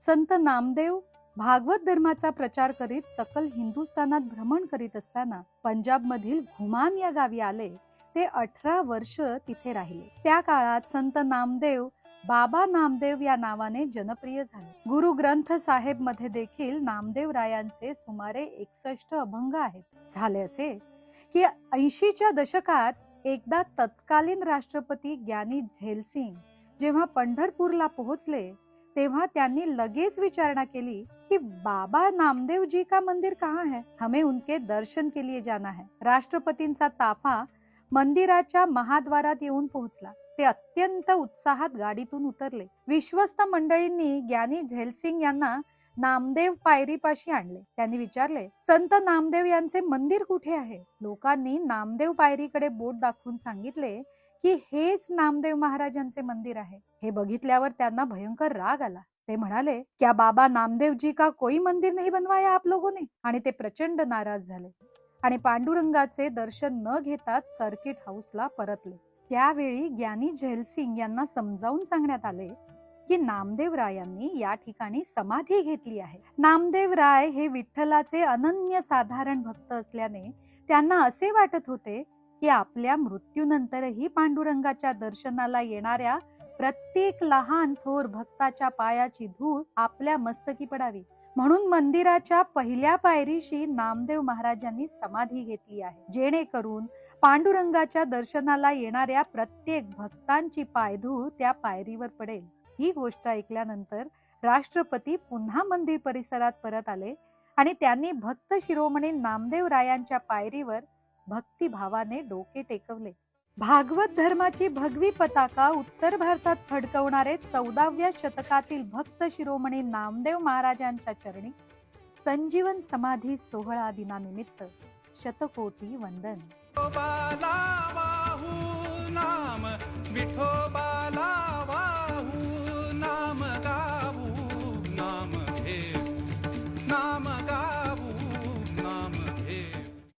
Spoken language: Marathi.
संत नामदेव भागवत धर्माचा प्रचार करीत सकल हिंदुस्थानात भ्रमण करीत असताना पंजाब मधील घुमान या गावी आले. ते 18 वर्ष तिथे राहिले. त्या काळात संत नामदेव बाबा नामदेव या नावाने जनप्रिय झाले. गुरु ग्रंथ साहेब मध्ये देखील नामदेव रायांचे सुमारे 61 अभंग आहेत. झाले असे की 80च्या दशकात एकदा तत्कालीन राष्ट्रपती ज्ञानी झैल जेव्हा पंढरपूरला पोहोचले तेव्हा त्यांनी लगेच विचारणा केली कि बाबा नामदेव जी का मंदिर कहाँ है, हमें उनके दर्शन के लिए जाना है. राष्ट्रपतींचा ताफा मंदिराच्या महाद्वारात येऊन पोहोचला. ते अत्यंत उत्साहात गाडीतून उतरले. विश्वस्त मंडळींनी ज्ञानी झैल यांना नामदेव पायरीपाशी आणले. त्यांनी विचारले, संत नामदेव यांचे मंदिर कुठे आहे? लोकांनी नामदेव पायरीकडे बोट दाखवून सांगितले की हेच नामदेव महाराजांचे मंदिर आहे. हे बघितल्यावर त्यांना भयंकर राग आला. ते म्हणाले, क्या बाबा नामदेव जी का कोई मंदिर नहीं बनवाया आप लोगों ने? आणि ते प्रचंड नाराज झाले आणि पांडुरंगाचे दर्शन न घेताच सर्किट हाऊसला परतले. त्यावेळी ज्ञानी झैल यांना समजावून सांगण्यात आले की नामदेव रायांनी या ठिकाणी समाधी घेतली आहे. नामदेव राय हे विठ्ठलाचे अनन्य साधारण भक्त असल्याने त्यांना असे वाटत होते की आपल्या मृत्यूनंतरही पांडुरंगाच्या दर्शनाला येणाऱ्या प्रत्येक लहान थोर भक्ताच्या पायाची धूळ आपल्या मस्तकी पडावी, म्हणून मंदिराच्या पहिल्या पायरीशी नामदेव महाराजांनी समाधी घेतली आहे, जेणेकरून पांडुरंगाच्या दर्शनाला येणाऱ्या प्रत्येक भक्तांची पायधूळ त्या पायरीवर पडेल. ही गोष्ट ऐकल्यानंतर राष्ट्रपती पुन्हा मंदिर परिसरात परत आले आणि त्यांनी भक्त शिरोमणी नामदेव रायांच्या पायरीवर भक्तिभावाने डोके टेकवले. भागवत धर्माची भगवी पताका उत्तर भारतात फडकवणारे 14व्या शतकातील भक्त शिरोमणी नामदेव महाराजांच्या चरणी संजीवन समाधी सोहळा दिनानिमित्त शतकोटी वंदन.